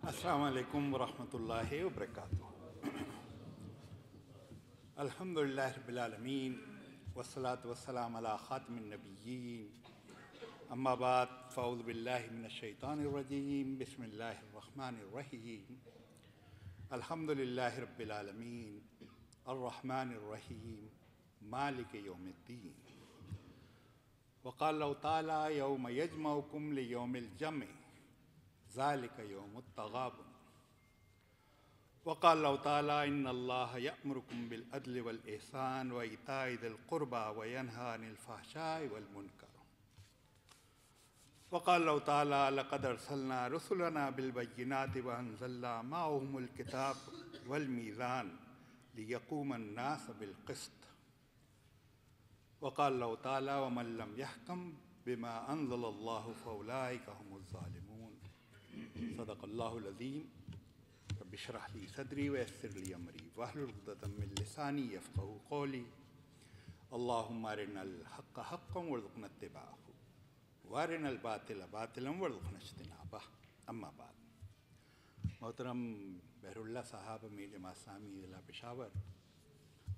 السلام علیکم ورحمۃ اللہ وبرکاتہ۔ الحمدللہ رب العالمین والصلاة والسلام علی خاتم النبیین، اما بعد فاعوذ باللہ من الشیطان الرجیم، بسم اللہ الرحمن الرحیم۔ الحمدللہ رب العالمین الرحمن الرحیم مالک یوم الدین۔ وقال اللہ تعالی یوم یجمعکم لیوم الجمع ذالک یوم التغابن۔ وقال اللہ تعالی ان اللہ یأمرکم بالعدل والإحسان وإیتاء ذی القربى وینہی عن الفحشاء والمنکر۔ وقال اللہ تعالی لقد ارسلنا رسلنا بالبینات وانزلنا معهم الکتاب والمیزان لیقوم الناس بالقسط۔ وقال اللہ تعالی ومن لم یحکم بما انزل اللہ فاولئک هم الظالمون۔ صدق اللہ العظیم۔ رب اشرح لی صدری ویسر لی امری واحلل عقدۃ من لسانی یفقہوا قولی۔ اللہم ارنا الحق حقا وارزقنا اتباعہ وارنا الباطل باطلا وارزقنا اجتنابہ۔ اما بعد، محترم بحر اللہ صاحب امیر جماعت اسلامی ضلع پشاور،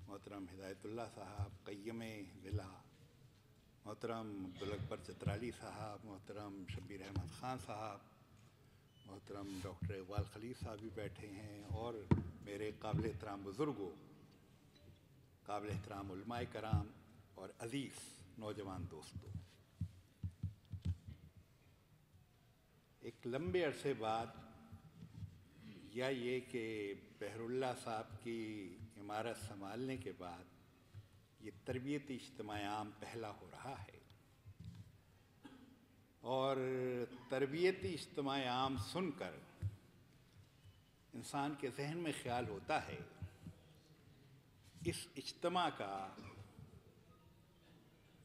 محترم ہدایت اللہ صاحب قیم ضلع، محترم عبدالاکبر چترالی صاحب، محترم شبیر احمد خان صاحب، محترم ڈاکٹر اقبال خلیل صاحب بھی بیٹھے ہیں، اور میرے قابل احترام بزرگوں، قابل احترام علماء کرام اور عزیز نوجوان دوستوں، ایک لمبے عرصے بعد، یا یہ کہ بحر اللہ صاحب کی عمارت سنبھالنے کے بعد یہ تربیتی اجتماع عام پہلا ہو رہا ہے، اور تربیتی اجتماع عام سن کر انسان کے ذہن میں خیال ہوتا ہے اس اجتماع کا،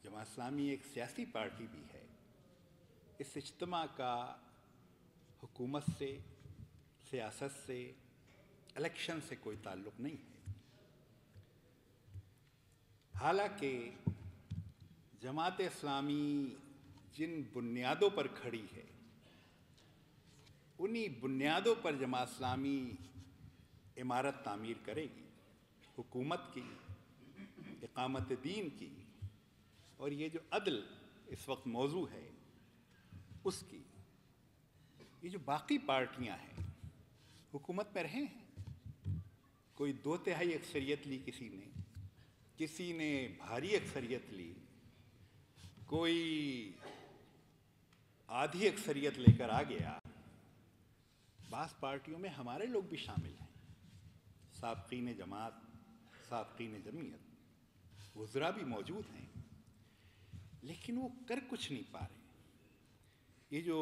جماعت اسلامی ایک سیاسی پارٹی بھی ہے، اس اجتماع کا حکومت سے، سیاست سے، الیکشن سے کوئی تعلق نہیں ہے۔ حالانکہ جماعت اسلامی جن بنیادوں پر کھڑی ہے، انہی بنیادوں پر جماعت اسلامی عمارت تعمیر کرے گی، حکومت کی، اقامت دین کی، اور یہ جو عدل اس وقت موضوع ہے اس کی۔ یہ جو باقی پارٹیاں ہیں، حکومت میں رہے ہیں، کوئی 2/3 اکثریت لی کسی نے بھاری اکثریت لی، کوئی آدھی اکثریت لے کر آ گیا۔ بعض پارٹیوں میں ہمارے لوگ بھی شامل ہیں، سابقین جماعت، سابقین جمعیت، وزراء بھی موجود ہیں، لیکن وہ کر کچھ نہیں پا رہے۔ یہ جو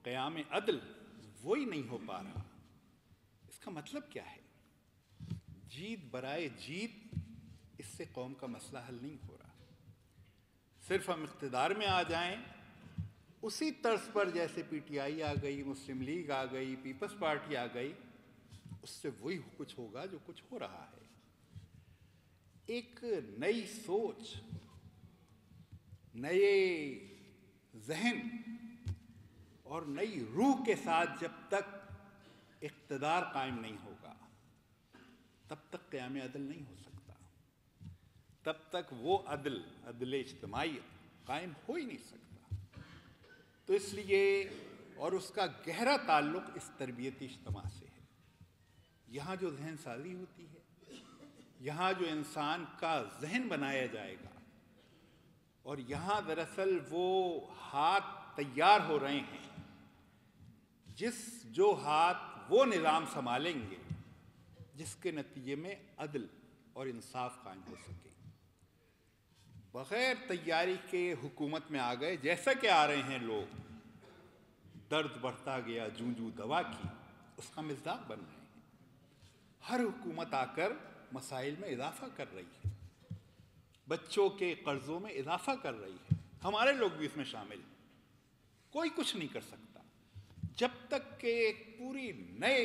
قیام عدل وہی نہیں ہو پا رہا۔ اس کا مطلب کیا ہے؟ جیت برائے جیت اس سے قوم کا مسئلہ حل نہیں ہو رہا۔ صرف ہم اقتدار میں آ جائیں اسی طرز پر جیسے پی ٹی آئی آ گئی، مسلم لیگ آ گئی، پیپلز پارٹی آ گئی، اس سے وہی کچھ ہوگا جو کچھ ہو رہا ہے۔ ایک نئی سوچ، نئے ذہن اور نئی روح کے ساتھ جب تک اقتدار قائم نہیں ہوگا، تب تک قیام عدل نہیں ہو سکتا، تب تک وہ عدل اجتماعیت قائم ہو ہی نہیں سکتا۔ تو اس لیے، اور اس کا گہرا تعلق اس تربیتی اجتماع سے ہے۔ یہاں جو ذہن سازی ہوتی ہے، یہاں جو انسان کا ذہن بنایا جائے گا، اور یہاں دراصل وہ ہاتھ تیار ہو رہے ہیں جو ہاتھ وہ نظام سنبھالیں گے جس کے نتیجے میں عدل اور انصاف قائم ہو سکے۔ بغیر تیاری کے حکومت میں آ گئے، جیسا کہ آ رہے ہیں لوگ، درد بڑھتا گیا جوں دوا کی، اس کا مزداق بن رہے ہیں۔ ہر حکومت آ کر مسائل میں اضافہ کر رہی ہے، بچوں کے قرضوں میں اضافہ کر رہی ہے، ہمارے لوگ بھی اس میں شامل ہیں۔ کوئی کچھ نہیں کر سکتا جب تک کہ ایک پوری نئے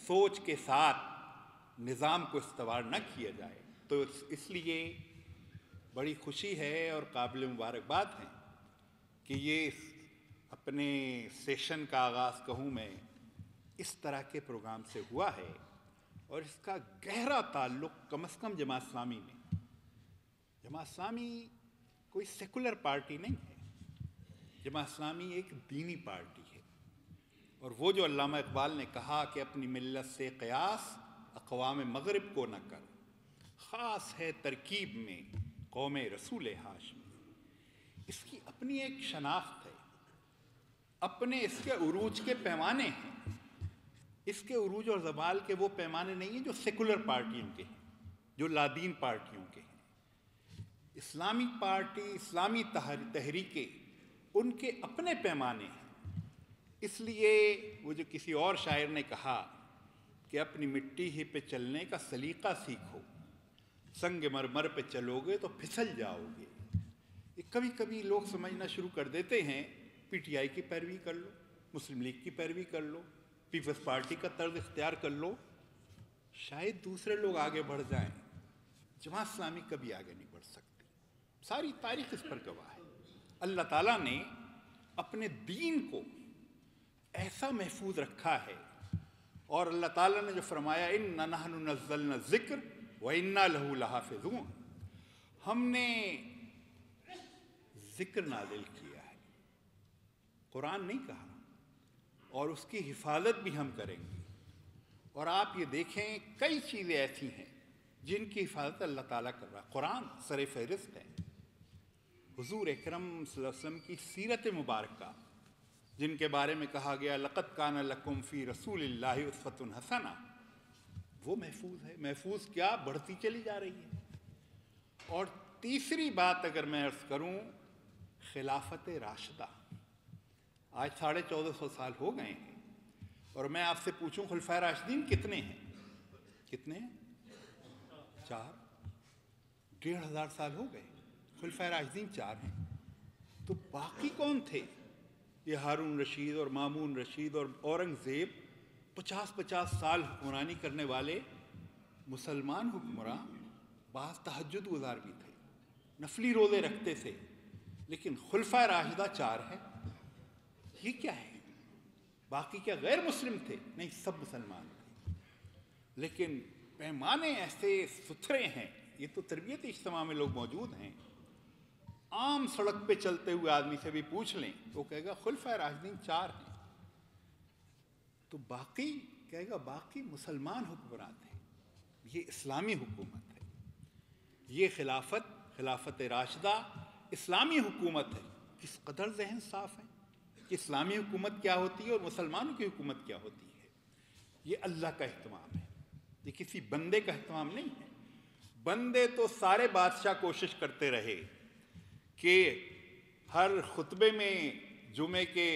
سوچ کے ساتھ نظام کو استوار نہ کیا جائے۔ تو اس لیے بڑی خوشی ہے اور قابل مبارکباد ہے کہ یہ اپنے سیشن کا آغاز کہوں میں اس طرح کے پروگرام سے ہوا ہے، اور اس کا گہرا تعلق کم از کم جماعت اسلامی میں. جماعت اسلامی کوئی سیکولر پارٹی نہیں ہے، جماعت اسلامی ایک دینی پارٹی ہے. اور وہ جو علامہ اقبال نے کہا کہ اپنی ملت سے قیاس اقوام مغرب کو نہ کر، خاص ہے ترکیب میں قوم رسول ہاشمی. اس کی اپنی ایک شناخت ہے، اپنے اس کے عروج کے پیمانے ہیں. اس کے عروج اور زوال کے وہ پیمانے نہیں ہیں جو سیکولر پارٹیوں کے ہیں، جو لادین پارٹیوں کے ہیں. اسلامی پارٹی، اسلامی تحریکیں، ان کے اپنے پیمانے ہیں. اس لیے وہ جو کسی اور شاعر نے کہا کہ اپنی مٹی ہی پہ چلنے کا سلیقہ سیکھو، سنگ مرمر پہ چلو گے تو پھسل جاؤ گے. یہ کبھی کبھی لوگ سمجھنا شروع کر دیتے ہیں پی ٹی آئی کی پیروی کر لو، مسلم لیگ کی پیروی کر لو، پیپلز پارٹی کا طرز اختیار کر لو، شاید دوسرے لوگ آگے بڑھ جائیں. جماعت اسلامی کبھی آگے نہیں بڑھ سکتی. ساری تاریخ اس پر گواہ ہے. اللہ تعالیٰ نے اپنے دین کو ایسا محفوظ رکھا ہے، اور اللہ تعالیٰ نے جو فرمایا اِنَّا نَحْنُ نَزَّلْنَا الذِّکْرَ وَإِنَّا لَهُ لَحَافِظُونَ، ہم نے ذکر نازل کیا ہے، قرآن نہیں کہا، اور اس کی حفاظت بھی ہم کریں گے. اور آپ یہ دیکھیں کئی چیزیں ایسی ہیں جن کی حفاظت اللہ تعالیٰ کر رہا ہے. قرآن سر فہرست ہے. حضور اکرم صلی اللہ علیہ وسلم کی سیرت مبارکہ جن کے بارے میں کہا گیا لقد کان لکم فی رسول اللہ اسوۃ حسنہ، وہ محفوظ ہے. محفوظ کیا، بڑھتی چلی جا رہی ہے. اور تیسری بات اگر میں عرض کروں، خلافت راشدہ. آج 1450 سال ہو گئے ہیں، اور میں آپ سے پوچھوں خلفائے راشدین کتنے ہیں؟ کتنے ہیں؟ 4. 1500 سال ہو گئے، خلفائے راشدین 4 ہیں. تو باقی کون تھے؟ یہ ہارون رشید اور مامون رشید اور اورنگزیب 50 سال حکمرانی کرنے والے مسلمان حکمراں. بعض تہجد گزار بھی تھے، نفلی روزے رکھتے تھے، لیکن خلفائے راشدہ 4 ہیں. یہ کیا ہے؟ باقی کیا غیر مسلم تھے؟ نہیں، سب مسلمان تھے. لیکن پیمانے ایسے ستھرے ہیں. یہ تو تربیت اجتماع میں لوگ موجود ہیں. عام سڑک پہ چلتے ہوئے آدمی سے بھی پوچھ لیں تو وہ کہے گا خلفائے راشدین 4 ہیں. تو باقی کہے گا باقی مسلمان حکمران تھے. یہ اسلامی حکومت ہے. یہ خلافت راشدہ اسلامی حکومت ہے. کس قدر ذہن صاف ہے کہ اسلامی حکومت کیا ہوتی ہے اور مسلمانوں کی حکومت کیا ہوتی ہے. یہ اللہ کا اہتمام ہے، یہ کسی بندے کا اہتمام نہیں ہے. بندے تو سارے بادشاہ کوشش کرتے رہے کہ ہر خطبے میں جمعے کے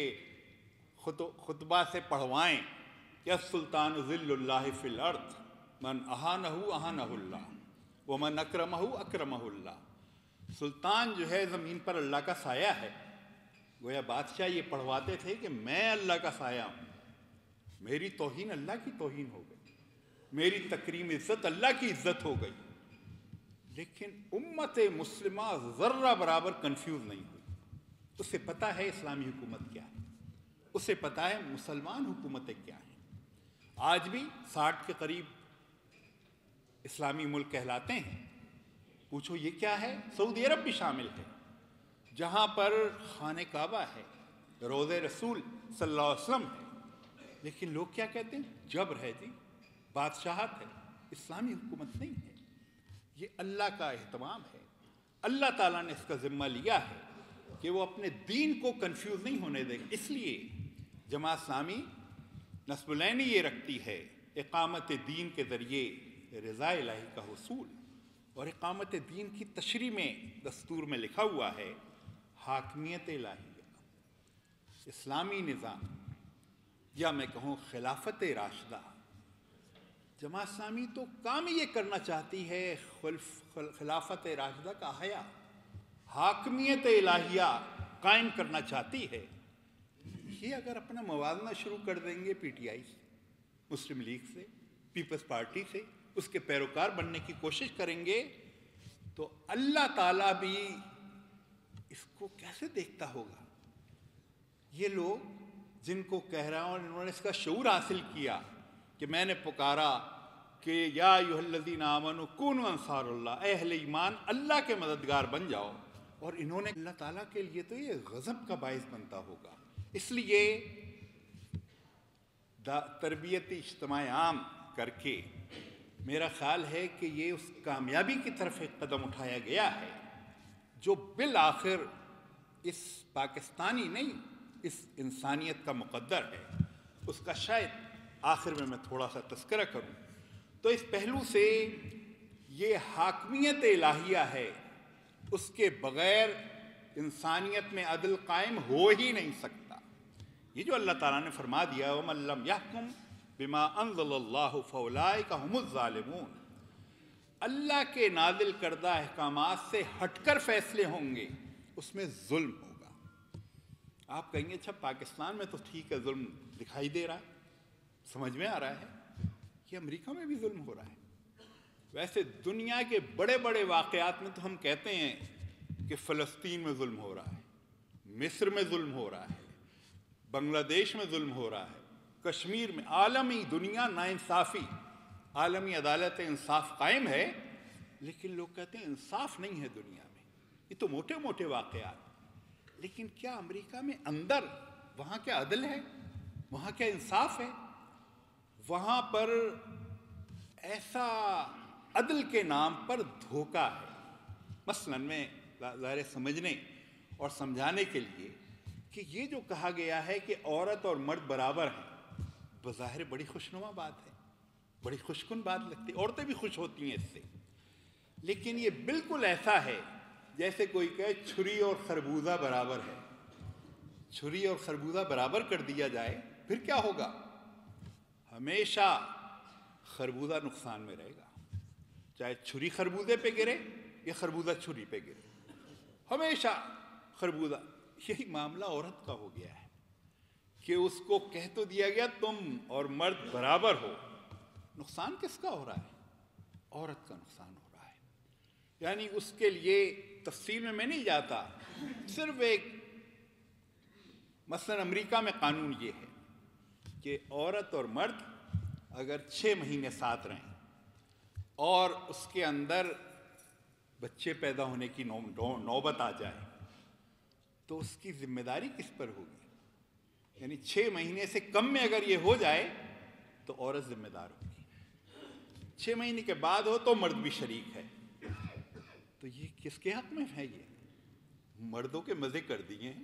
خطبہ سے پڑھوائیں کہ السلطان ذل اللہ فی الارض من اہانہ اہانہ اللہ ومن اکرمہ اکرمہ اللہ. سلطان جو ہے زمین پر اللہ کا سایہ ہے. گویا بادشاہ یہ پڑھواتے تھے کہ میں اللہ کا سایہ ہوں، میری توہین اللہ کی توہین ہو گئی، میری تکریم عزت اللہ کی عزت ہو گئی. لیکن امت مسلمہ ذرہ برابر کنفیوز نہیں ہوئی. اسے پتہ ہے اسلامی حکومت کیا ہے، اسے پتہ ہے مسلمان حکومتیں کیا ہیں. آج بھی 60 کے قریب اسلامی ملک کہلاتے ہیں. پوچھو یہ کیا ہے؟ سعودی عرب بھی شامل ہے، جہاں پر خانہ کعبہ ہے، روضہ رسول صلی اللہ علیہ وسلم ہے. لیکن لوگ کیا کہتے ہیں؟ جبر ہے جی، بادشاہت ہے، اسلامی حکومت نہیں ہے. یہ اللہ کا اہتمام ہے. اللہ تعالیٰ نے اس کا ذمہ لیا ہے کہ وہ اپنے دین کو کنفیوز نہیں ہونے دے گا. اس لیے جماعت اسلامی نصب العینی یہ رکھتی ہے اقامت دین کے ذریعے رضا الہی کا حصول. اور اقامت دین کی تشریح میں دستور میں لکھا ہوا ہے حاکمیت الہیہ، اسلامی نظام، یا میں کہوں خلافت راشدہ. جماعت اسلامی تو کام یہ کرنا چاہتی ہے خلافت راشدہ کا احیا، حاکمیت الہیہ قائم کرنا چاہتی ہے. یہ اگر اپنا موازنہ شروع کر دیں گے پی ٹی آئی سے، مسلم لیگ سے، پیپلز پارٹی سے، اس کے پیروکار بننے کی کوشش کریں گے، تو اللہ تعالیٰ بھی اس کو کیسے دیکھتا ہوگا؟ یہ لوگ جن کو کہہ رہا ہوں انہوں نے اس کا شعور حاصل کیا کہ میں نے پکارا کہ یا ایھا الذین آمنوا کونوا انصار اللہ، اے اہل ایمان اللہ کے مددگار بن جاؤ، اور انہوں نے اللہ تعالیٰ کے لیے تو یہ غضب کا باعث بنتا ہوگا۔ اس لیے تربیتی اجتماع عام کر کے میرا خیال ہے کہ یہ اس کامیابی کی طرف ایک قدم اٹھایا گیا ہے جو بالآخر اس پاکستانی نہیں، اس انسانیت کا مقدر ہے۔ اس کا شاید آخر میں تھوڑا سا تذکرہ کروں تو اس پہلو سے یہ حاکمیت الہیہ ہے، اس کے بغیر انسانیت میں عدل قائم ہو ہی نہیں سکتا۔ یہ جو اللہ تعالیٰ نے فرما دیا وَمَن لَّمْ يَحْكُم بِمَا أَنزَلَ اللَّهُ فَأُولَٰئِكَ هُمُ الظَّالِمُونَ، اللہ کے نازل کردہ احکامات سے ہٹ کر فیصلے ہوں گے، اس میں ظلم ہوگا۔ آپ کہیں گے اچھا پاکستان میں تو ٹھیک ہے ظلم دکھائی دے رہا ہے، سمجھ میں آ رہا ہے کہ امریکہ میں بھی ظلم ہو رہا ہے۔ ویسے دنیا کے بڑے بڑے واقعات میں تو ہم کہتے ہیں کہ فلسطین میں ظلم ہو رہا ہے، مصر میں ظلم ہو رہا ہے، بنگلہ دیش میں ظلم ہو رہا ہے، کشمیر میں، عالمی دنیا ناانصافی، عالمی عدالت انصاف قائم ہے، لیکن لوگ کہتے ہیں انصاف نہیں ہے دنیا میں۔ یہ تو موٹے موٹے واقعات، لیکن کیا امریکہ میں اندر وہاں کیا عدل ہے؟ وہاں کیا انصاف ہے؟ وہاں پر ایسا عدل کے نام پر دھوکہ ہے۔ مثلاً میں ظاہر سمجھنے اور سمجھانے کے لیے کہ یہ جو کہا گیا ہے کہ عورت اور مرد برابر ہیں، بظاہر بڑی خوشنما بات ہے، بڑی خوش کن بات لگتی ہے، عورتیں بھی خوش ہوتی ہیں اس سے، لیکن یہ بالکل ایسا ہے جیسے کوئی کہے چھری اور خربوزہ برابر ہے۔ چھری اور خربوزہ برابر کر دیا جائے پھر کیا ہوگا؟ ہمیشہ خربوزہ نقصان میں رہے گا، چاہے چھری خربوزے پہ گرے یا خربوزہ چھری پہ گرے، ہمیشہ خربوزہ۔ یہی معاملہ عورت کا ہو گیا ہے کہ اس کو کہہ تو دیا گیا تم اور مرد برابر ہو، نقصان کس کا ہو رہا ہے؟ عورت کا نقصان ہو رہا ہے۔ یعنی اس کے لیے تفصیل میں نہیں جاتا، صرف ایک مثلا امریکہ میں قانون یہ ہے کہ عورت اور مرد اگر 6 مہینے ساتھ رہیں اور اس کے اندر بچے پیدا ہونے کی نوبت آ جائے تو اس کی ذمہ داری کس پر ہوگی؟ یعنی 6 مہینے سے کم میں اگر یہ ہو جائے تو عورت ذمہ دار ہوگی، 6 مہینے کے بعد ہو تو مرد بھی شریک ہے۔ تو یہ کس کے حق میں ہے؟ یہ مردوں کے مزے کر دیے ہیں،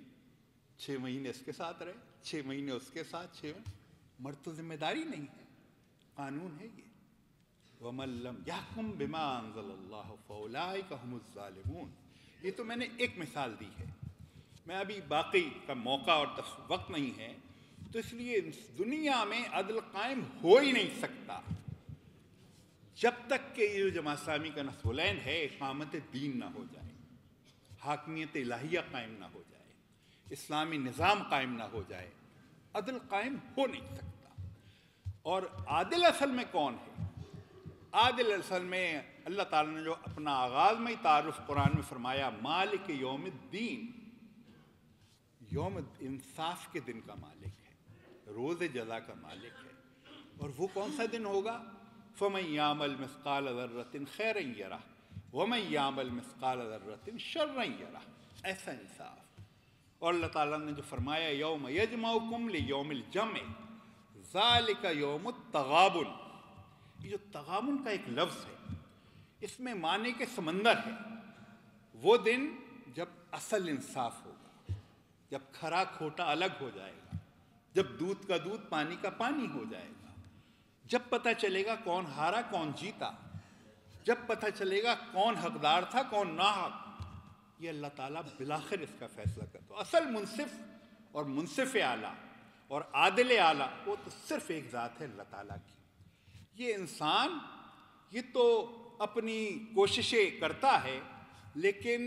6 مہینے اس کے ساتھ رہے، 6 مہینے اس کے ساتھ، 6 مہینے مرد تو ذمہ داری نہیں ہے، قانون ہے یہ۔ وَمَن لَّمْ يَحْكُم بِمَا أَنزَلَ اللَّهُ فَأُولَٰئِكَ هُمُ الظَّالِمُونَ۔ یہ تو میں نے ایک مثال دی ہے، میں ابھی باقی کا موقع اور وقت نہیں ہے، تو اس لیے دنیا میں عدل قائم ہو ہی نہیں سکتا جب تک کہ یہ جو جماعت اسلامی کا نصبالعین ہے اقامت دین نہ ہو جائے، حاکمیت الہیہ قائم نہ ہو جائے، اسلامی نظام قائم نہ ہو جائے، عدل قائم ہو نہیں سکتا۔ اور عادل اصل میں کون ہے؟ عادل اصل میں اللہ تعالیٰ نے جو اپنا آغاز میں ہی تعارف قرآن میں فرمایا، مالک یوم الدین، یوم انصاف کے دن کا مالک ہے، روز جزا کا مالک ہے۔ اور وہ کون سا دن ہوگا؟ فَمَن يَعْمَلْ مِثْقَالَ ذَرَّةٍ خَيْرًا يَرَهُ وَمَن يَعْمَلْ مِثْقَالَ ذَرَّةٍ شَرًّا يَرَهُ، ایسا انصاف۔ اور اللہ تعالیٰ نے جو فرمایا یوم یجمعکم لیوم الجمع ذالک یوم التغابن، یہ جو تغابن کا ایک لفظ ہے اس میں معنی کے سمندر ہے۔ وہ دن جب اصل انصاف ہوگا، جب کھرا کھوٹا الگ ہو جائے گا، جب دودھ کا دودھ پانی کا پانی ہو جائے گا، جب پتہ چلے گا کون ہارا کون جیتا، جب پتہ چلے گا کون حقدار تھا کون ناحق، یہ اللہ تعالیٰ بالآخر اس کا فیصلہ کرتا ہے۔ اصل منصف اور منصف اعلیٰ اور عادل اعلیٰ وہ تو صرف ایک ذات ہے، اللہ تعالیٰ کی۔ یہ انسان یہ تو اپنی کوششیں کرتا ہے، لیکن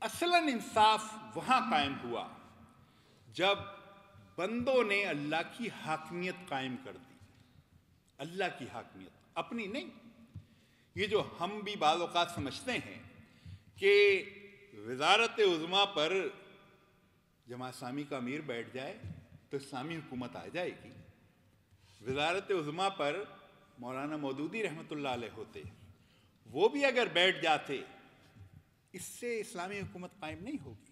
اصلاً انصاف وہاں قائم ہوا جب بندوں نے اللہ کی حاکمیت قائم کر دی، اللہ کی حاکمیت اپنی نہیں۔ یہ جو ہم بھی بعض اوقات سمجھتے ہیں کہ وزارت عظمیٰ پر جماعت اسلامی کا امیر بیٹھ جائے تو اسلامی حکومت آ جائے گی۔ وزارت عظمیٰ پر مولانا مودودی رحمۃ اللہ علیہ ہوتے، وہ بھی اگر بیٹھ جاتے، اس سے اسلامی حکومت قائم نہیں ہوگی۔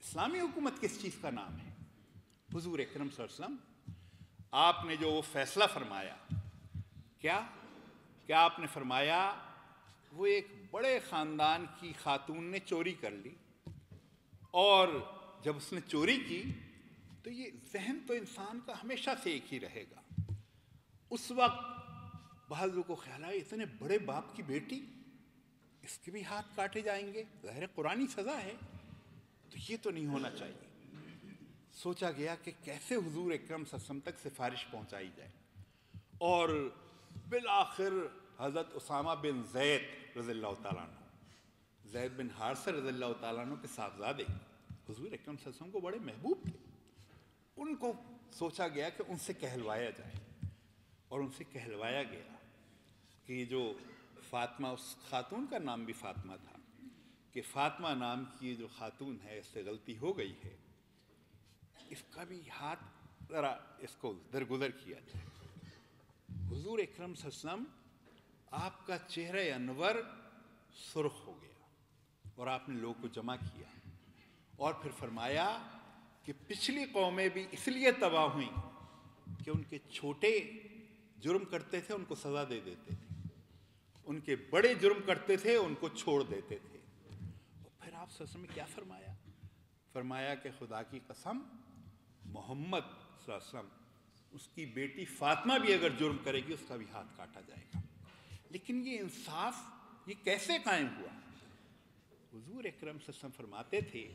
اسلامی حکومت کس چیز کا نام ہے؟ حضور اکرم صلی اللہ علیہ وسلم آپ نے جو وہ فیصلہ فرمایا، کیا آپ نے فرمایا وہ ایک بڑے خاندان کی خاتون نے چوری کر لی، اور جب اس نے چوری کی تو یہ ذہن تو انسان کا ہمیشہ سے ایک ہی رہے گا۔ اس وقت بعض لوگوں کو خیال آیا اتنے بڑے باپ کی بیٹی، اس کے بھی ہاتھ کاٹے جائیں گے، ظاہر قرآنی سزا ہے، تو یہ تو نہیں ہونا چاہیے۔ سوچا گیا کہ کیسے حضور اکرم صلی اللہ علیہ وسلم تک سفارش پہنچائی جائے، اور بالآخر حضرت اسامہ بن زید رضی اللہ تعالیٰ عنہ، زید بن حارثہ رضی اللہ تعالیٰ عنہ کے صاحبزادے حضور اکرم صلی اللہ علیہ وسلم کو بڑے محبوب تھے، ان کو سوچا گیا کہ ان سے کہلوایا جائے، اور ان سے کہلوایا گیا کہ یہ جو فاطمہ، اس خاتون کا نام بھی فاطمہ تھا، کہ فاطمہ نام کی یہ جو خاتون ہے، اس سے غلطی ہو گئی ہے، اس کا بھی ہاتھ ذرا اس کو درگزر کیا جائے۔ حضور اکرم صلی اللہ علیہ وسلم آپ کا چہرہ انور سرخ ہو گیا، اور آپ نے لوگوں کو جمع کیا، اور پھر فرمایا کہ پچھلی قومیں بھی اس لیے تباہ ہوئیں کہ ان کے چھوٹے جرم کرتے تھے ان کو سزا دے دیتے تھے، ان کے بڑے جرم کرتے تھے ان کو چھوڑ دیتے تھے۔ اور پھر آپ صلی اللہ علیہ وسلم نے کیا فرمایا؟ فرمایا کہ خدا کی قسم، محمد صلی اللہ علیہ وسلم، اس کی بیٹی فاطمہ بھی اگر جرم کرے گی اس کا بھی ہاتھ کاٹا جائے گا۔ لیکن یہ انصاف یہ کیسے قائم ہوا؟ حضور اکرم صلی اللہ علیہ وسلم فرماتے تھے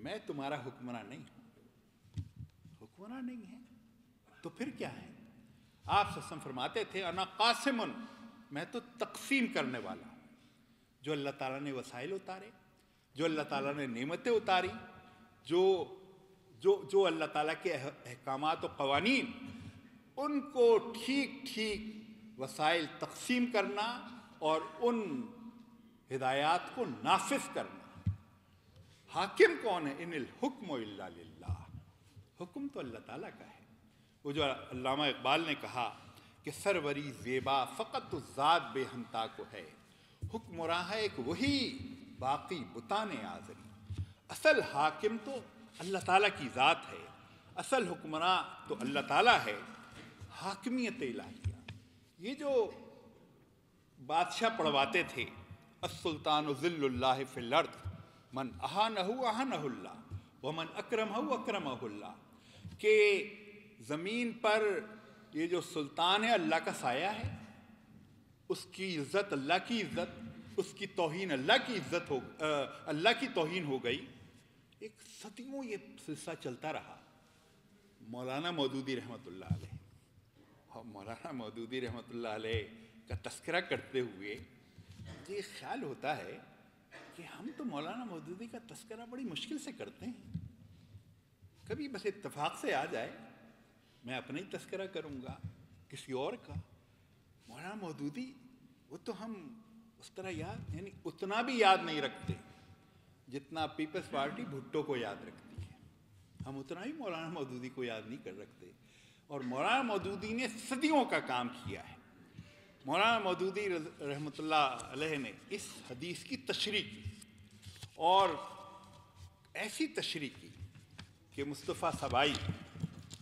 میں تمہارا حکمراں نہیں ہوں۔ حکمراں نہیں ہے تو پھر کیا ہے؟ آپ صلی اللہ علیہ وسلم فرماتے تھے انا قاسم، میں تو تقسیم کرنے والا ہوں۔ جو اللہ تعالیٰ نے وسائل اتارے، جو اللہ تعالیٰ نے نعمتیں اتاری، جو اللہ تعالیٰ کے احکامات و قوانین، ان کو ٹھیک ٹھیک وسائل تقسیم کرنا اور ان ہدایات کو نافذ کرنا۔ حاکم کون ہے؟ ان الحکم الا للہ، حکم تو اللہ تعالیٰ کا ہے۔ وہ جو علامہ اقبال نے کہا کہ سروری زیبا فقط ذات بے ہمتا کو ہے، حکمراں ہے ایک وہی باقی بتان آزری۔ اصل حاکم تو اللہ تعالیٰ کی ذات ہے، اصل حکمراں تو اللہ تعالیٰ ہے۔ حاکمیت الہیہ، یہ جو بادشاہ پڑھواتے تھے السلطان ذل اللہ فی الارض من اہانہ اہانہ اللہ ومن اکرمہ اکرمہ اللہ، کہ زمین پر یہ جو سلطان ہے اللہ کا سایہ ہے، اس کی عزت اللہ کی عزت، اس کی توہین اللہ کی عزت ہو، اللہ کی توہین ہو گئی۔ ایک صدیوں یہ سلسلہ چلتا رہا۔ مولانا مودودی رحمۃ اللہ علیہ، مولانا مودودی رحمۃ اللہ علیہ کا تذکرہ کرتے ہوئے یہ خیال ہوتا ہے کہ ہم تو مولانا مودودی کا تذکرہ بڑی مشکل سے کرتے ہیں۔ کبھی بس اتفاق سے آ جائے، میں اپنا ہی تذکرہ کروں گا، کسی اور کا۔ مولانا مودودی وہ تو ہم اس طرح یاد، یعنی اتنا بھی یاد نہیں رکھتے جتنا پیپلز پارٹی بھٹو کو یاد رکھتی ہے۔ ہم اتنا ہی مولانا مودودی کو یاد نہیں کر رکھتے، اور مولانا مودودی نے صدیوں کا کام کیا ہے۔ مولانا مودودی رحمۃ اللہ علیہ نے اس حدیث کی تشریح کی، اور ایسی تشریح کی کہ مصطفیٰ سبائی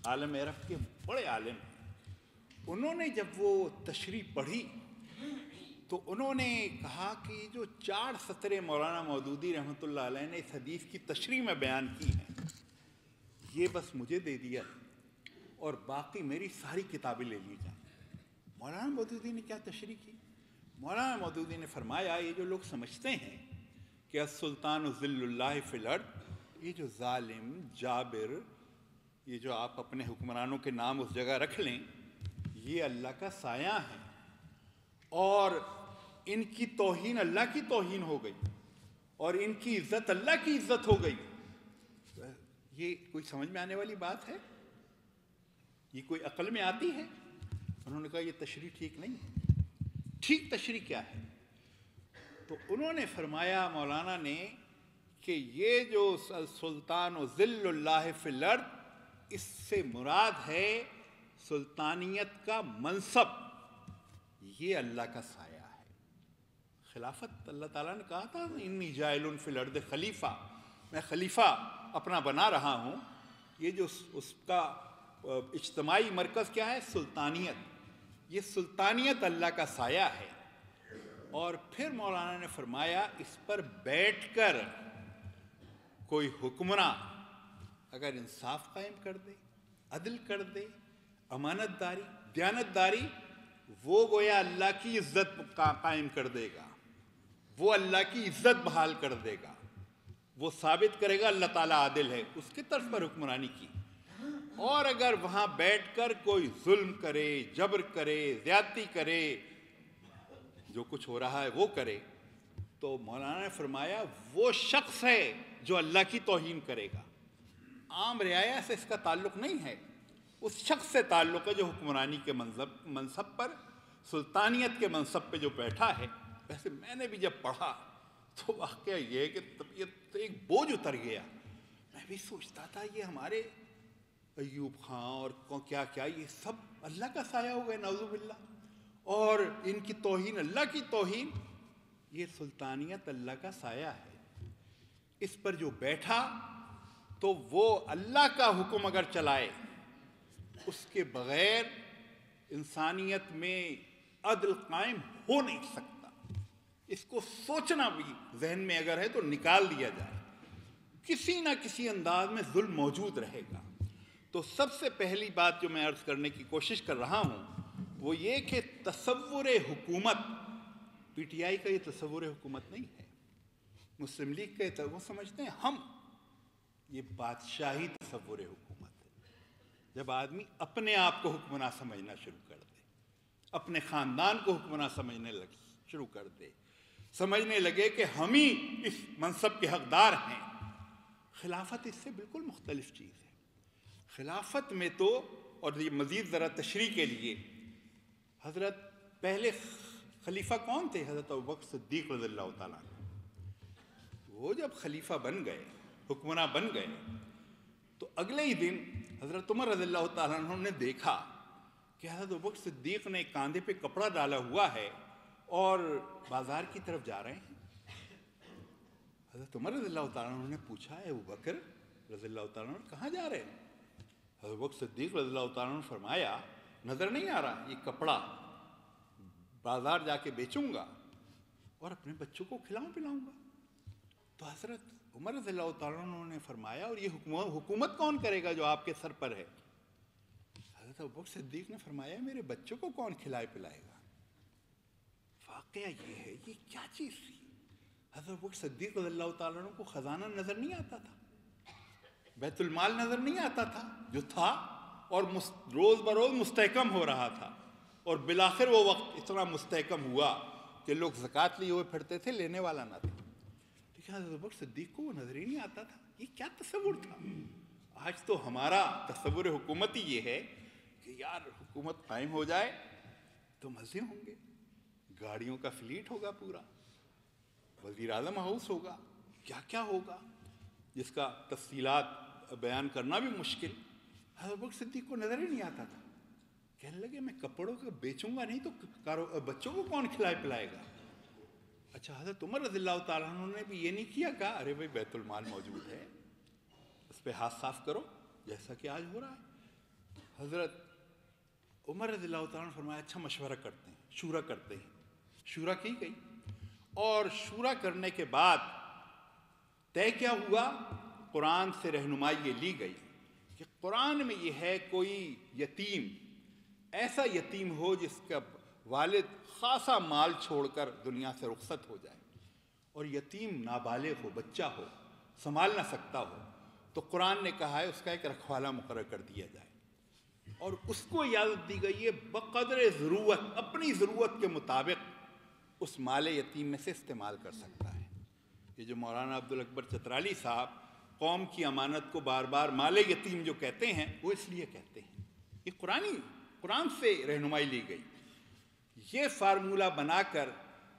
عالم عرب کے بڑے عالم ہیں، انہوں نے جب وہ تشریح پڑھی تو انہوں نے کہا کہ جو 4 سطریں مولانا مودودی رحمۃ اللہ علیہ نے اس حدیث کی تشریح میں بیان کی ہیں، یہ بس مجھے دے دیا اور باقی میری ساری کتابیں لے لی جائیں۔ مولانا مودودی نے کیا تشریح کی؟ مولانا مودودی نے فرمایا یہ جو لوگ سمجھتے ہیں کہ السلطان ذل اللہ فی الارض، یہ جو ظالم جابر، یہ جو آپ اپنے حکمرانوں کے نام اس جگہ رکھ لیں، یہ اللہ کا سایہ ہے، اور ان کی توہین اللہ کی توہین ہو گئی، اور ان کی عزت اللہ کی عزت ہو گئی۔ یہ کوئی سمجھ میں آنے والی بات ہے؟ یہ کوئی عقل میں آتی ہے؟ انہوں نے کہا یہ تشریح ٹھیک نہیں ہے۔ ٹھیک تشریح کیا ہے؟ تو انہوں نے فرمایا مولانا نے کہ یہ جو سلطان و ذل اللہ فی الارض، اس سے مراد ہے سلطانیت کا منصب، یہ اللہ کا سایہ ہے۔ خلافت اللہ تعالیٰ نے کہا تھا انی جاعل فی الارض خلیفہ، میں خلیفہ اپنا بنا رہا ہوں۔ یہ جو اس کا اجتماعی مرکز کیا ہے؟ سلطانیت۔ یہ سلطانیت اللہ کا سایہ ہے۔ اور پھر مولانا نے فرمایا اس پر بیٹھ کر کوئی حکمراں اگر انصاف قائم کر دے، عدل کر دے، امانت داری، دیانت داری، وہ گویا اللہ کی عزت قائم کر دے گا، وہ اللہ کی عزت بحال کر دے گا، وہ ثابت کرے گا اللہ تعالیٰ عادل ہے، اس کی طرف پر حکمرانی کی۔ اور اگر وہاں بیٹھ کر کوئی ظلم کرے، جبر کرے، زیادتی کرے، جو کچھ ہو رہا ہے وہ کرے، تو مولانا نے فرمایا وہ شخص ہے جو اللہ کی توہین کرے گا۔ عام رعایا سے اس کا تعلق نہیں ہے، اس شخص سے تعلق ہے جو حکمرانی کے منصب پر، سلطانیت کے منصب پہ جو بیٹھا ہے۔ ویسے میں نے بھی جب پڑھا تو واقعہ یہ ہے کہ طبیعت سے ایک بوجھ اتر گیا۔ میں بھی سوچتا تھا یہ ہمارے ایوب خان اور کیا کیا یہ سب اللہ کا سایہ ہو گئے، نعوذ باللہ، اور ان کی توہین اللہ کی توہین۔ یہ سلطانیت اللہ کا سایہ ہے، اس پر جو بیٹھا تو وہ اللہ کا حکم اگر چلائے، اس کے بغیر انسانیت میں عدل قائم ہو نہیں سکتا۔ اس کو سوچنا بھی ذہن میں اگر ہے تو نکال دیا جائے، کسی نہ کسی انداز میں ظلم موجود رہے گا۔ تو سب سے پہلی بات جو میں عرض کرنے کی کوشش کر رہا ہوں وہ یہ کہ تصور حکومت، پی ٹی آئی کا یہ تصور حکومت نہیں ہے، مسلم لیگ کا وہ سمجھتے ہیں ہم، یہ بادشاہی تصور حکومت ہے۔ جب آدمی اپنے آپ کو حکمراں سمجھنا شروع کر دے، اپنے خاندان کو حکمراں سمجھنے شروع کر دے، سمجھنے لگے کہ ہم ہی اس منصب کے حقدار ہیں۔ خلافت اس سے بالکل مختلف چیز ہے۔ خلافت میں تو، اور یہ مزید ذرا تشریح کے لیے، حضرت پہلے خلیفہ کون تھے؟ حضرت ابوبکر صدیق رضی اللہ تعالیٰ عنہ۔ وہ جب خلیفہ بن گئے، حکمراں بن گئے، تو اگلے ہی دن حضرت عمر رضی اللہ تعالیٰ عنہ نے دیکھا کہ حضرت ابوبکر صدیق نے کاندھے پہ کپڑا ڈالا ہوا ہے اور بازار کی طرف جا رہے ہیں۔ حضرت عمر رضی اللہ تعالیٰ عنہ نے پوچھا ہے ابوبکر رضی اللہ تعالیٰ عنہ کہاں جا رہے ہیں؟ حضرت ابوبکر صدیق رضی اللہ تعالیٰ عنہ نے فرمایا نظر نہیں آ رہا، یہ کپڑا بازار جا کے بیچوں گا اور اپنے بچوں کو کھلاؤں پلاؤں گا۔ تو حضرت عمر رضی اللہ تعالیٰ عنہ نے فرمایا اور یہ حکومت کون کرے گا جو آپ کے سر پر ہے؟ حضرت ابوبکر صدیق نے فرمایا میرے بچوں کو کون کھلائے پلائے گا؟ واقعہ یہ ہے یہ کیا چیز تھی؟ حضرت ابوبکر صدیق رضی اللہ تعالیٰ عنہ کو خزانہ نظر نہیں آتا تھا، بیت المال نظر نہیں آتا تھا جو تھا، اور روز بروز مستحکم ہو رہا تھا، اور بالآخر وہ وقت اتنا مستحکم ہوا کہ لوگ زکوٰۃ لیے ہوئے پھرتے تھے، لینے والا نہ تھا۔ لیکن حضرت ابوبکر صدیق کو وہ نظر ہی نہیں آتا تھا۔ یہ کیا تصور تھا؟ آج تو ہمارا تصور حکومت ہی یہ ہے کہ یار حکومت قائم ہو جائے تو مزے ہوں گے، گاڑیوں کا فلیٹ ہوگا، پورا وزیر اعظم ہاؤس ہوگا، کیا کیا ہوگا جس کا تفصیلات بیان کرنا بھی مشکل۔ حضرت ابوبکر صدیق کو نظر ہی نہیں آتا تھا۔ کہنے لگے میں کپڑوں کو بیچوں گا نہیں تو بچوں کو کون کھلائے پلائے گا؟ اچھا حضرت عمر رضی اللہ تعالیٰ عنہ نے بھی یہ نہیں کیا، کہا ارے بھائی بیت المال موجود ہے، اس پہ ہاتھ صاف کرو جیسا کہ آج ہو رہا ہے۔ حضرت عمر رضی اللہ تعالیٰ نے فرمایا اچھا مشورہ کرتے ہیں، شورا کرتے ہیں۔ شورا کی گئی، اور شورا کرنے کے بعد طے کیا ہوا؟ قرآن سے رہنمائی یہ لی گئی کہ قرآن میں یہ ہے کوئی یتیم، ایسا یتیم ہو جس کا والد خاصا مال چھوڑ کر دنیا سے رخصت ہو جائے، اور یتیم نابالغ ہو، بچہ ہو، سنبھال نہ سکتا ہو، تو قرآن نے کہا ہے اس کا ایک رکھوالا مقرر کر دیا جائے، اور اس کو اجازت دی گئی ہے بقدر ضرورت، اپنی ضرورت کے مطابق اس مال یتیم میں سے استعمال کر سکتا ہے۔ یہ جو مولانا عبدالاکبر چترالی صاحب قوم کی امانت کو بار بار مال یتیم جو کہتے ہیں، وہ اس لیے کہتے ہیں، یہ قرآن سے رہنمائی لی گئی۔ یہ فارمولہ بنا کر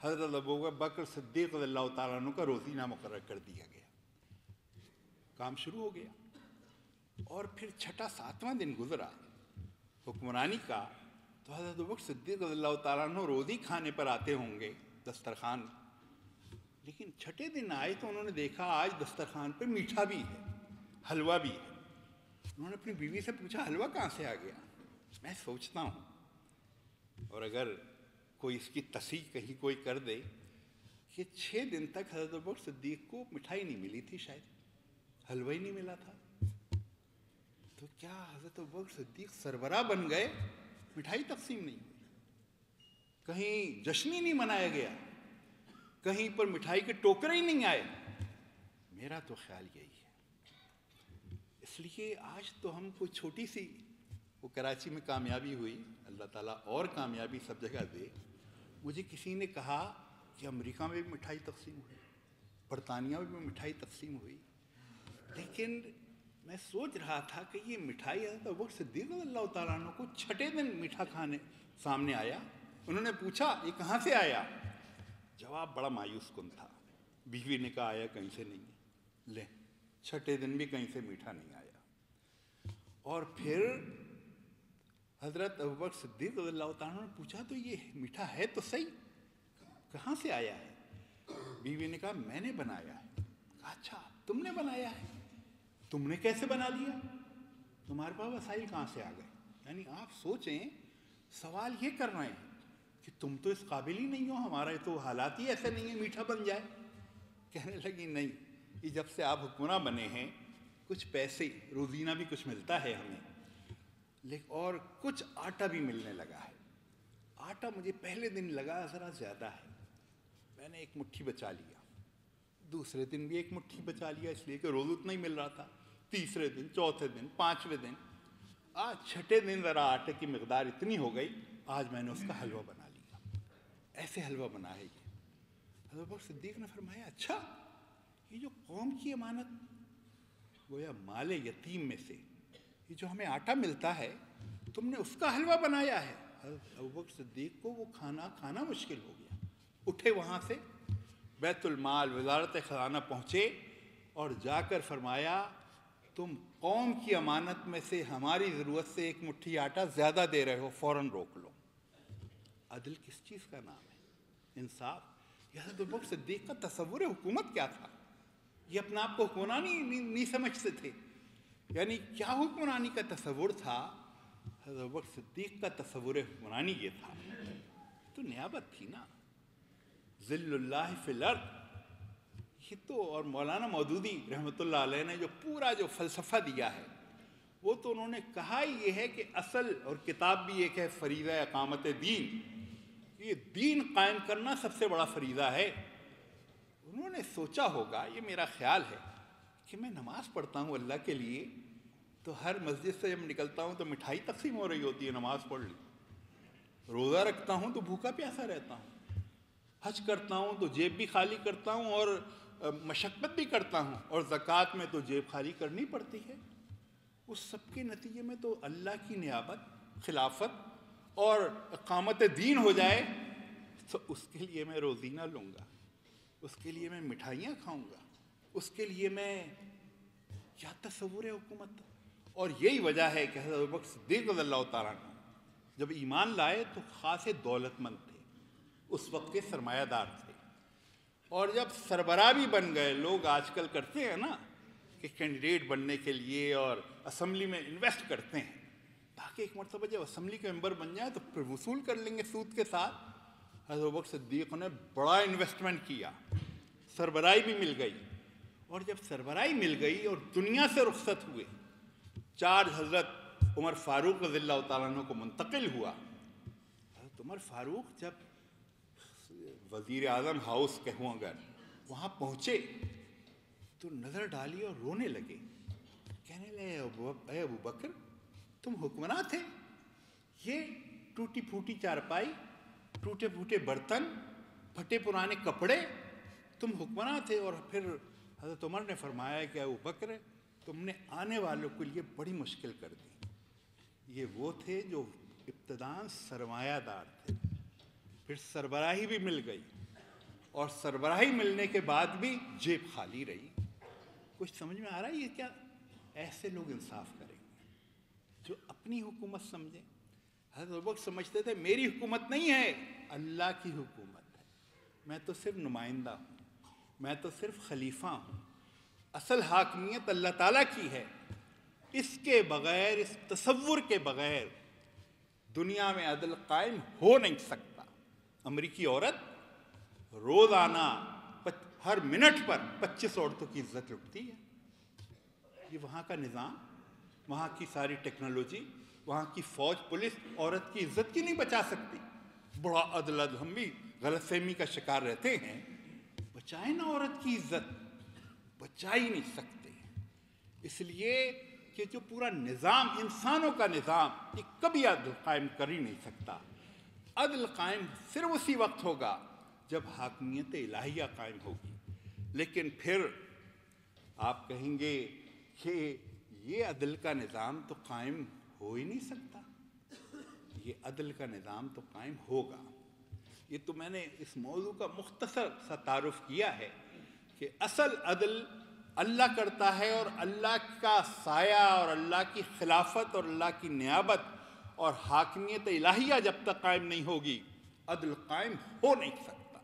حضرت ابوبکر صدیق رضی اللہ تعالیٰ عنہ کا روزینہ مقرر کر دیا گیا، کام شروع ہو گیا۔ اور پھر چھٹا ساتواں دن گزرا حکمرانی کا تو حضرت ابوبکر صدیق رضی اللہ تعالیٰ عنہ روز ہی کھانے پر آتے ہوں گے دسترخوان، لیکن چھٹے دن آئے تو انہوں نے دیکھا آج دسترخوان پہ میٹھا بھی ہے، حلوہ بھی ہے۔ انہوں نے اپنی بیوی سے پوچھا حلوہ کہاں سے آ گیا؟ میں سوچتا ہوں، اور اگر کوئی اس کی تصحیح کہیں کوئی کر دے کہ 6 دن تک حضرت ابوبکر صدیق کو مٹھائی نہیں ملی تھی، شاید حلوہ ہی نہیں ملا تھا، تو کیا حضرت ابوبکر صدیق سربراہ بن گئے؟ مٹھائی تقسیم نہیں ہوئی، کہیں جشن ہی نہیں منایا گیا، کہیں پر مٹھائی کے ٹوکرے ہی نہیں آئے؟ میرا تو خیال یہی ہے۔ اس لیے آج تو ہم کوئی چھوٹی سی، وہ کراچی میں کامیابی ہوئی، اللہ تعالیٰ اور کامیابی سب جگہ دے۔ مجھے کسی نے کہا کہ امریکہ میں بھی مٹھائی تقسیم ہوئی، برطانیہ میں بھی مٹھائی تقسیم ہوئی، لیکن میں سوچ رہا تھا کہ یہ مٹھائی حضرت ابوبکر صدیق رضی اللہ تعالیٰ عنہ کو چھٹے دن میٹھا کھانے سامنے آیا۔ انہوں نے پوچھا یہ کہاں سے آیا؟ جواب بڑا مایوس کن تھا۔ بیوی نے کہا آیا کہیں سے نہیں ہے، لے چھٹے دن بھی کہیں سے میٹھا نہیں آیا۔ اور پھر حضرت ابوبکر صدیق رضی اللہ تعالیٰ عنہ نے پوچھا تو یہ میٹھا ہے تو صحیح، کہاں سے آیا ہے؟ بیوی نے کہا میں نے بنایا ہے۔ کہا اچھا تم نے بنایا ہے، تم نے کیسے بنا لیا؟ تمہارے پاس وسائل کہاں سے آ گئے؟ یعنی آپ سوچیں، سوال یہ کر رہے ہیں کہ تم تو اس قابل ہی نہیں ہو، ہمارے تو حالات ہی ایسے نہیں ہیں میٹھا بن جائے۔ کہنے لگی نہیں، یہ جب سے آپ حکمراں بنے ہیں کچھ پیسے روزینہ بھی کچھ ملتا ہے ہمیں، لیکن اور کچھ آٹا بھی ملنے لگا ہے۔ آٹا مجھے پہلے دن لگا ذرا زیادہ ہے، میں نے ایک مٹھی بچا لیا، دوسرے دن بھی ایک مٹھی بچا لیا، اس لیے کہ روز اتنا ہی مل رہا تھا، تیسرے دن، چوتھے دن، پانچویں دن، آج چھٹے دن ذرا آٹے کی مقدار اتنی ہو گئی، آج میں نے اس کا حلوہ بنا لیا۔ ایسے حلوہ بنا ہے یہ۔ حضرت ابوبکر صدیق نے فرمایا اچھا یہ جو قوم کی امانت، گویا مال یتیم میں سے یہ جو ہمیں آٹا ملتا ہے تم نے اس کا حلوہ بنایا ہے۔ حضرت ابوبکر صدیق کو وہ کھانا مشکل ہو گیا، اٹھے وہاں سے بیت المال وزارت خزانہ پہنچے اور جا کر فرمایا تم قوم کی امانت میں سے ہماری ضرورت سے ایک مٹھی آٹا زیادہ دے رہے ہو، فوراً روک لو۔ عدل کس چیز کا نام ہے؟ انصاف۔ یہ حضرت ابوبکر صدیق کا تصور حکومت کیا تھا؟ یہ اپنا آپ کو حکمرانی نہیں سمجھتے تھے، یعنی کیا حکمرانی کا تصور تھا؟ حضرت ابوبکر صدیق کا تصور حکمرانی یہ تھا، تو نیابت تھی نا، ذل اللہ فی الارض۔ یہ تو، اور مولانا مودودی رحمۃ اللہ علیہ نے جو پورا جو فلسفہ دیا ہے وہ تو انہوں نے کہا یہ ہے کہ اصل، اور کتاب بھی ایک ہے فریضہ اقامت دین، یہ دین قائم کرنا سب سے بڑا فریضہ ہے۔ انہوں نے سوچا ہوگا، یہ میرا خیال ہے، کہ میں نماز پڑھتا ہوں اللہ کے لیے تو ہر مسجد سے جب نکلتا ہوں تو مٹھائی تقسیم ہو رہی ہوتی ہے، نماز پڑھ لی، روزہ رکھتا ہوں تو بھوکا پیاسا رہتا ہوں، حج کرتا ہوں تو جیب بھی خالی کرتا ہوں اور مشقت بھی کرتا ہوں، اور زکوٰۃ میں تو جیب خالی کرنی پڑتی ہے۔ اس سب کے نتیجے میں تو اللہ کی نیابت، خلافت اور اقامت دین ہو جائے تو اس کے لیے میں روزینہ لوں گا، اس کے لیے میں مٹھائیاں کھاؤں گا، اس کے لیے میں کیا تصور ہے حکومت۔ اور یہی وجہ ہے کہ حضرت ابوبکر صدیق رضی اللہ تعالیٰ عنہ جب ایمان لائے تو خاصے دولت مند تھے، اس وقت کے سرمایہ دار تھے، اور جب سربراہ بھی بن گئے، لوگ آج کل کرتے ہیں نا کہ کینڈیڈیٹ بننے کے لیے اور اسمبلی میں انویسٹ کرتے ہیں تاکہ ایک مرتبہ جب اسمبلی کے ممبر بن جائیں تو پھر وصول کر لیں گے سود کے ساتھ۔ حضرت ابوبکر صدیق نے بڑا انویسٹمنٹ کیا، سربراہی بھی مل گئی، اور جب سربراہی مل گئی اور دنیا سے رخصت ہوئے، چارج حضرت عمر فاروق رضی اللہ تعالیٰ عنہ کو منتقل ہوا۔ حضرت عمر فاروق جب وزیر اعظم ہاؤس کہوں اگر وہاں پہنچے تو نظر ڈالی اور رونے لگے، کہنے لگے اے ابو بکر تم حکمراں تھے، یہ ٹوٹی پھوٹی چارپائی، ٹوٹے پھوٹے برتن، پھٹے پرانے کپڑے، تم حکمراں تھے۔ اور پھر حضرت عمر نے فرمایا کہ ابو بکر تم نے آنے والوں کے لیے بڑی مشکل کر دی۔ یہ وہ تھے جو ابتداءً سرمایہ دار تھے، پھر سربراہی بھی مل گئی، اور سربراہی ملنے کے بعد بھی جیب خالی رہی۔ کچھ سمجھ میں آ رہا ہے یہ کیا ایسے لوگ انصاف کریں گے جو اپنی حکومت سمجھیں۔ حضرت ابوبکر سمجھتے تھے میری حکومت نہیں ہے، اللہ کی حکومت ہے، میں تو صرف نمائندہ ہوں، میں تو صرف خلیفہ ہوں، اصل حاکمیت اللہ تعالیٰ کی ہے۔ اس کے بغیر، اس تصور کے بغیر دنیا میں عدل قائم ہو نہیں سکتا۔ امریکی عورت روزانہ ہر منٹ پر 25 عورتوں کی عزت لٹتی ہے۔ یہ وہاں کا نظام، وہاں کی ساری ٹیکنالوجی، وہاں کی فوج پولیس عورت کی عزت کی نہیں بچا سکتی۔ بڑا عدل، ہم بھی غلط فہمی کا شکار رہتے ہیں، بچائیں نا عورت کی عزت، بچا ہی نہیں سکتے۔ اس لیے کہ جو پورا نظام، انسانوں کا نظام، یہ کبھی عدل قائم کر ہی نہیں سکتا۔ عدل قائم صرف اسی وقت ہوگا جب حاکمیت الہیہ قائم ہوگی۔ لیکن پھر آپ کہیں گے کہ یہ عدل کا نظام تو قائم ہو ہی نہیں سکتا۔ یہ عدل کا نظام تو قائم ہوگا۔ یہ تو میں نے اس موضوع کا مختصر سا تعارف کیا ہے کہ اصل عدل اللہ کرتا ہے، اور اللہ کا سایہ اور اللہ کی خلافت اور اللہ کی نیابت اور حاکمیت الہیہ جب تک قائم نہیں ہوگی عدل قائم ہو نہیں سکتا۔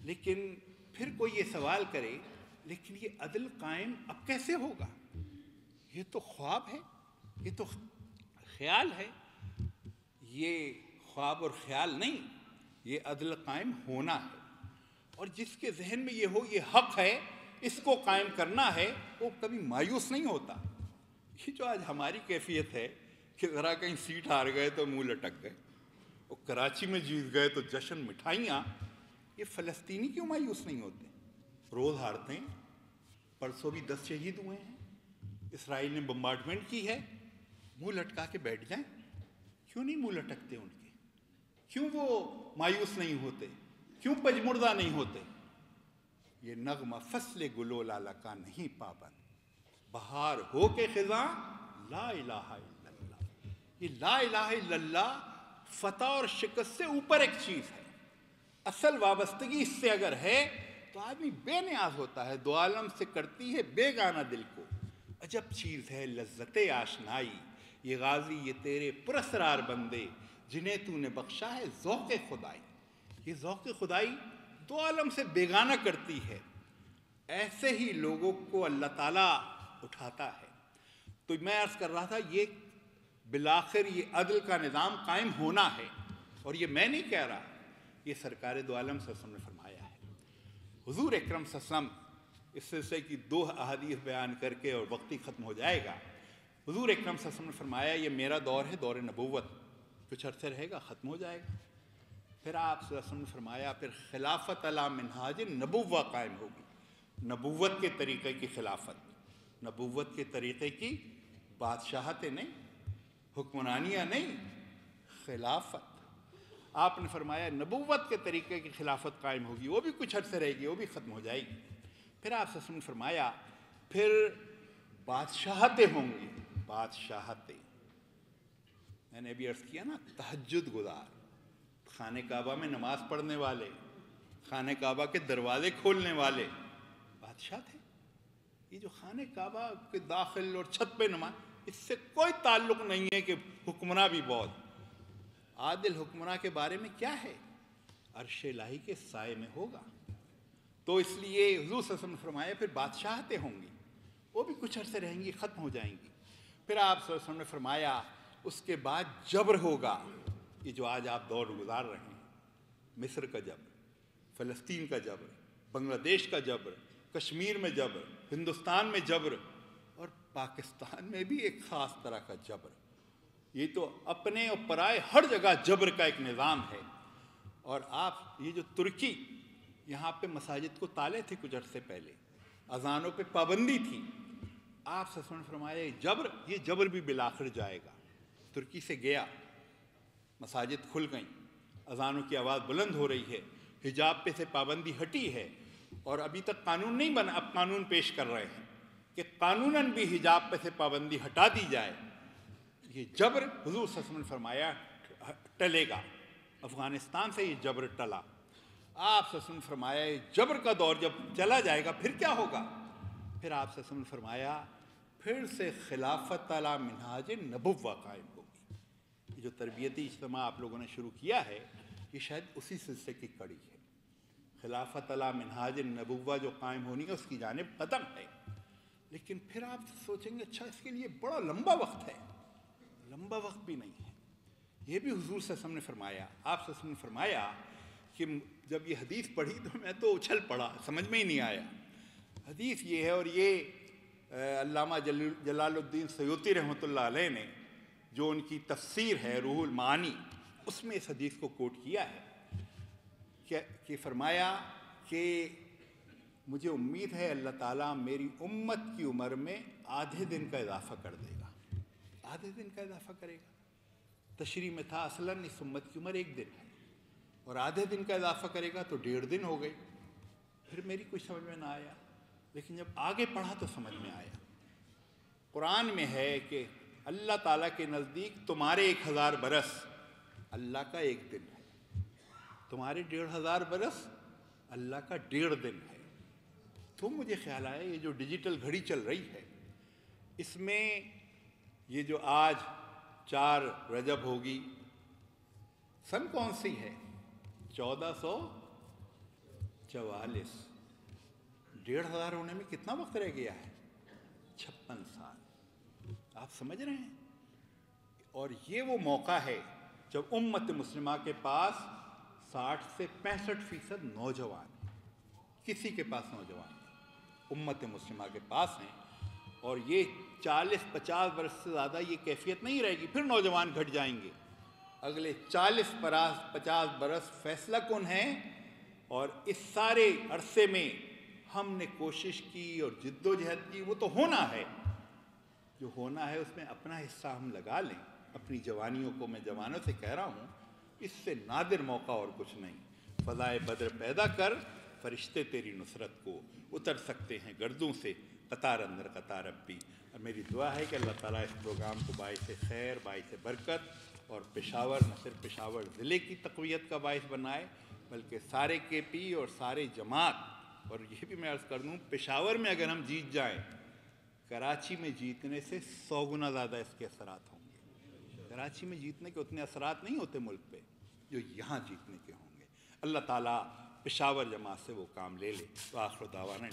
لیکن پھر کوئی یہ سوال کرے لیکن یہ عدل قائم اب کیسے ہوگا؟ یہ تو خواب ہے، یہ تو خیال ہے۔ یہ خواب اور خیال نہیں، یہ عدل قائم ہونا ہے، اور جس کے ذہن میں یہ ہو یہ حق ہے، اس کو قائم کرنا ہے، وہ کبھی مایوس نہیں ہوتا۔ یہ جو آج ہماری کیفیت ہے کہ ذرا کہیں سیٹ ہار گئے تو منہ لٹک گئے، اور کراچی میں جیت گئے تو جشن مٹھائیاں، یہ فلسطینی کیوں مایوس نہیں ہوتے؟ روز ہارتے ہیں، پرسوں بھی 10 شہید ہوئے ہیں، اسرائیل نے بمبارڈمنٹ کی ہے، منہ لٹکا کے بیٹھ جائیں؟ کیوں نہیں منہ لٹکتے ان کے؟ کیوں وہ مایوس نہیں ہوتے؟ کیوں پجمردہ نہیں ہوتے؟ یہ نغمہ فصل گلو لالا کا نہیں پابند، بہار ہو کے خزاں لا الہ الا اللہ۔ یہ لا الہ الا اللہ فتح اور شکست سے اوپر ایک چیز ہے۔ اصل وابستگی اس سے اگر ہے تو آدمی بے نیاز ہوتا ہے، دو عالم سے کرتی ہے بیگانہ دل کو۔ عجب چیز ہے لذت آشنائی، یہ غازی یہ تیرے پراسرار بندے، جنہیں تو نے بخشا ہے ذوق خدائی۔ یہ ذوق خدائی دو عالم سے بیگانہ کرتی ہے۔ ایسے ہی لوگوں کو اللہ تعالیٰ اٹھاتا ہے۔ تو میں عرض کر رہا تھا یہ بالآخر یہ عدل کا نظام قائم ہونا ہے، اور یہ میں نہیں کہہ رہا، یہ سرکار دو عالم صلی اللہ علیہ وسلم نے فرمایا ہے۔ حضور اکرم صلی اللہ علیہ وسلم، اس سلسلے کی 2 احادیث بیان کر کے اور وقت ہی ختم ہو جائے گا۔ حضور اکرم صلی اللہ علیہ وسلم نے فرمایا یہ میرا دور ہے، دور نبوت، کچھ عرصے رہے گا، ختم ہو جائے گا۔ پھر آپ صلی اللہ علیہ وسلم نے فرمایا پھر خلافت علی منہاج نبوہ قائم ہوگی، نبوت کے طریقے کی خلافت، نبوت کے طریقے کی بادشاہتیں نہیں، حکمرانیاں نہیں، خلافت۔ آپ نے فرمایا نبوت کے طریقے کی خلافت قائم ہوگی، وہ بھی کچھ عرصے رہے گی، وہ بھی ختم ہو جائے گی۔ پھر آپ صلی اللہ علیہ وسلم نے فرمایا پھر بادشاہتیں ہوں گی، بادشاہتیں۔ میں نے ابھی عرض کیا نا، تہجد گزار، خانہ کعبہ میں نماز پڑھنے والے، خانہ کعبہ کے دروازے کھولنے والے بادشاہ تھے۔ یہ جو خانہ کعبہ کے داخل اور چھت پہ نماز، اس سے کوئی تعلق نہیں ہے کہ حکمراں بھی بہت۔ عادل حکمراں کے بارے میں کیا ہے؟ عرش الہی کے سائے میں ہوگا۔ تو اس لیے حضور صلی اللہ علیہ وسلم نے فرمایا پھر بادشاہتیں ہوں گی، وہ بھی کچھ عرصے رہیں گی، ختم ہو جائیں گی۔ پھر آپ صلی اللہ علیہ وسلم نے فرمایا اس کے بعد جبر ہوگا، یہ جو آج آپ دور گزار رہے ہیں، مصر کا جبر، فلسطین کا جبر، بنگلہ دیش کا جبر، کشمیر میں جبر، ہندوستان میں جبر، اور پاکستان میں بھی ایک خاص طرح کا جبر۔ یہ تو اپنے اور پرائے ہر جگہ جبر کا ایک نظام ہے۔ اور آپ یہ جو ترکی، یہاں پہ مساجد کو تالے تھے کچھ عرصے پہلے، اذانوں پہ پابندی تھی، آپ صلی اللہ علیہ وسلم نے فرمایا یہ جبر بھی بالآخر جائے گا۔ ترکی سے گیا، مساجد کھل گئیں، اذانوں کی آواز بلند ہو رہی ہے، حجاب پہ سے پابندی ہٹی ہے، اور ابھی تک قانون نہیں بنا، اب قانون پیش کر رہے ہیں کہ قانوناً بھی حجاب پہ سے پابندی ہٹا دی جائے۔ یہ جبر حضور صلی اللہ علیہ وسلم نے فرمایا ٹلے گا، افغانستان سے یہ جبر ٹلا۔ آپ صلی اللہ علیہ وسلم نے فرمایا یہ جبر کا دور جب چلا جائے گا پھر کیا ہوگا؟ پھر آپ صلی اللہ علیہ وسلم نے فرمایا پھر سے خلافت علی منہاج نبوہ قائم ہوگی. یہ جو تربیتی اجتماع آپ لوگوں نے شروع کیا ہے یہ شاید اسی سلسلے کی کڑی ہے. خلافت علی منہاج نبوہ جو قائم ہونی ہے اس کی جانب قدم ہے. لیکن پھر آپ سوچیں گے اچھا اس کے لیے بڑا لمبا وقت ہے. لمبا وقت بھی نہیں ہے. یہ بھی حضور صلی اللہ علیہ وسلم نے فرمایا. آپ صلی اللہ علیہ وسلم نے فرمایا کہ جب یہ حدیث پڑھی تو میں تو اچھل پڑا, سمجھ میں ہی نہیں آیا. حدیث یہ ہے, اور یہ علامہ جلال الدین سیوطی رحمۃ اللہ علیہ نے جو ان کی تفسیر ہے روح المعانی اس میں اس حدیث کو کوٹ کیا ہے کہ فرمایا کہ مجھے امید ہے اللہ تعالیٰ میری امت کی عمر میں آدھے دن کا اضافہ کر دے گا. آدھے دن کا اضافہ کرے گا. تشریح میں تھا اصلاً اس امت کی عمر 1 دن ہے اور آدھے دن کا اضافہ کرے گا تو 1.5 دن ہو گئی. پھر میری کچھ سمجھ میں نہ آیا, لیکن جب آگے پڑھا تو سمجھ میں آیا. قرآن میں ہے کہ اللہ تعالیٰ کے نزدیک تمہارے 1000 برس اللہ کا 1 دن ہے, تمہارے 1500 برس اللہ کا 1.5 دن ہے. تو مجھے خیال آیا یہ جو ڈیجیٹل گھڑی چل رہی ہے اس میں یہ جو آج 4 رجب ہوگی, سن کون سی ہے؟ 1444. 1500 ہونے میں کتنا وقت رہ گیا ہے؟ 56 سال. آپ سمجھ رہے ہیں؟ اور یہ وہ موقع ہے جب امت مسلمہ کے پاس 60 سے 65% نوجوان ہیں. کسی کے پاس نوجوان نہیں, امت مسلمہ کے پاس ہیں. اور یہ 40-50 برس سے زیادہ یہ کیفیت نہیں رہے گی, پھر نوجوان گھٹ جائیں گے. اگلے 40-50 برس فیصلہ کن ہیں, اور اس سارے عرصے میں ہم نے کوشش کی اور جد و جہد کی, وہ تو ہونا ہے. جو ہونا ہے اس میں اپنا حصہ ہم لگا لیں. اپنی جوانیوں کو میں جوانوں سے کہہ رہا ہوں, اس سے نادر موقع اور کچھ نہیں. فضائے بدر پیدا کر, فرشتے تیری نصرت کو اتر سکتے ہیں گردوں سے, قطار اندر قطار ربی. اور میری دعا ہے کہ اللہ تعالیٰ اس پروگرام کو باعث خیر, باعث برکت اور پشاور نہ صرف پشاور ضلع کی تقویت کا باعث بنائے بلکہ سارے کے پی اور سارے جماعت. اور یہ بھی میں عرض کر دوں, پشاور میں اگر ہم جیت جائیں کراچی میں جیتنے سے 100 گنا زیادہ اس کے اثرات ہوں گے. کراچی میں جیتنے کے اتنے اثرات نہیں ہوتے ملک پہ جو یہاں جیتنے کے ہوں گے. اللہ تعالیٰ پشاور جماعت سے وہ کام لے لے. وآخر دعوانا